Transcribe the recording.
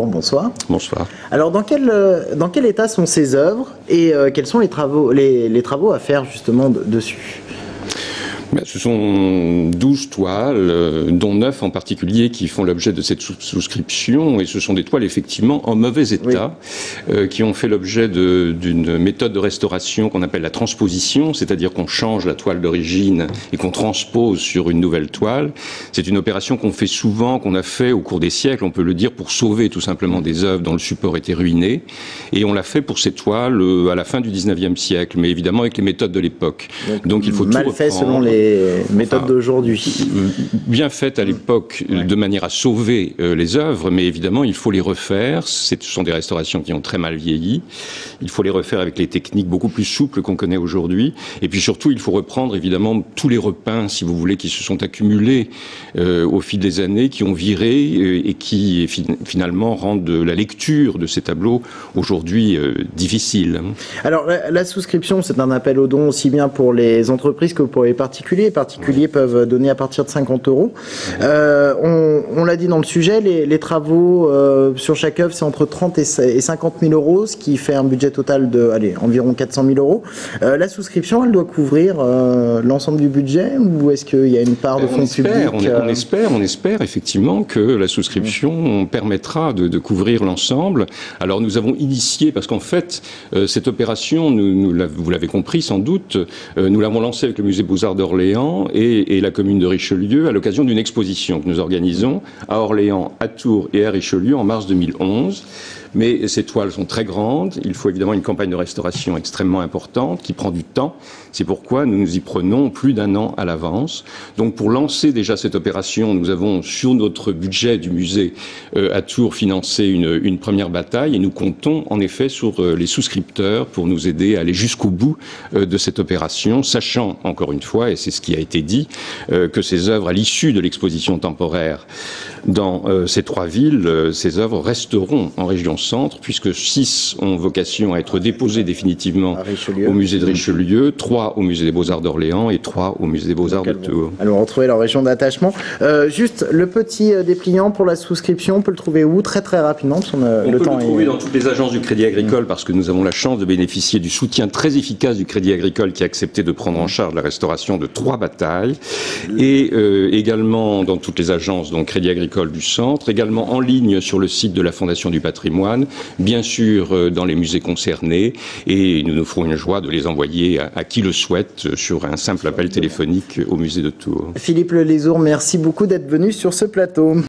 Bonsoir. Bonsoir. Alors, dans quel état sont ces œuvres et quels sont les travaux à faire justement dessus? Ce sont 12 toiles, dont 9 en particulier qui font l'objet de cette souscription, et ce sont des toiles effectivement en mauvais état, oui, qui ont fait l'objet d'une méthode de restauration qu'on appelle la transposition, c'est-à-dire qu'on change la toile d'origine et qu'on transpose sur une nouvelle toile. C'est une opération qu'on fait souvent, qu'on a fait au cours des siècles, on peut le dire, pour sauver tout simplement des œuvres dont le support était ruiné, et on l'a fait pour ces toiles à la fin du 19e siècle, mais évidemment avec les méthodes de l'époque. Donc il faut tout reprendre. Fait selon les méthodes d'aujourd'hui. Bien faites à l'époque, de manière à sauver les œuvres, mais évidemment il faut les refaire. Ce sont des restaurations qui ont très mal vieilli. Il faut les refaire avec les techniques beaucoup plus souples qu'on connaît aujourd'hui. Et puis surtout, il faut reprendre évidemment tous les repeints, si vous voulez, qui se sont accumulés au fil des années, qui ont viré et qui finalement rendent la lecture de ces tableaux aujourd'hui difficile. Alors la souscription, c'est un appel aux dons aussi bien pour les entreprises que pour les particuliers. Les particuliers peuvent donner à partir de 50 €. On l'a dit dans le sujet, les travaux sur chaque œuvre, c'est entre 30 et 50 000 €, ce qui fait un budget total de environ 400 000 €. La souscription, elle doit couvrir l'ensemble du budget, ou est-ce qu'il y a une part de fonds publics? On espère effectivement que la souscription permettra de couvrir l'ensemble. Alors nous avons initié, parce qu'en fait, cette opération, vous l'avez compris sans doute, nous l'avons lancée avec le Musée Beaux-Arts d'Orléans et la commune de Richelieu à l'occasion d'une exposition que nous organisons à Orléans, à Tours et à Richelieu en mars 2011. Mais ces toiles sont très grandes, il faut évidemment une campagne de restauration extrêmement importante qui prend du temps. C'est pourquoi nous nous y prenons plus d'1 an à l'avance. Donc pour lancer déjà cette opération, nous avons sur notre budget du musée à Tours financé une première bataille, et nous comptons en effet sur les souscripteurs pour nous aider à aller jusqu'au bout de cette opération, sachant encore une fois, et c'est ce qui a été dit, que ces œuvres à l'issue de l'exposition temporaire dans ces 3 villes, ces œuvres resteront en région centre, puisque 6 ont vocation à être déposées définitivement au musée de Richelieu, 3 au musée des Beaux-Arts d'Orléans et 3 au musée des Beaux-Arts de Tours. Alors retrouver leur région d'attachement. Juste le petit dépliant pour la souscription, on peut le trouver où? Très rapidement, parce on peut le trouver dans toutes les agences du Crédit Agricole, parce que nous avons la chance de bénéficier du soutien très efficace du Crédit Agricole qui a accepté de prendre en charge la restauration de 3 batailles, et également dans toutes les agences, donc Crédit Agricole du centre, également en ligne sur le site de la Fondation du Patrimoine, bien sûr dans les musées concernés, et nous nous ferons une joie de les envoyer à qui le souhaite sur un simple appel téléphonique au musée de Tours. Philippe Lelézour, merci beaucoup d'être venu sur ce plateau.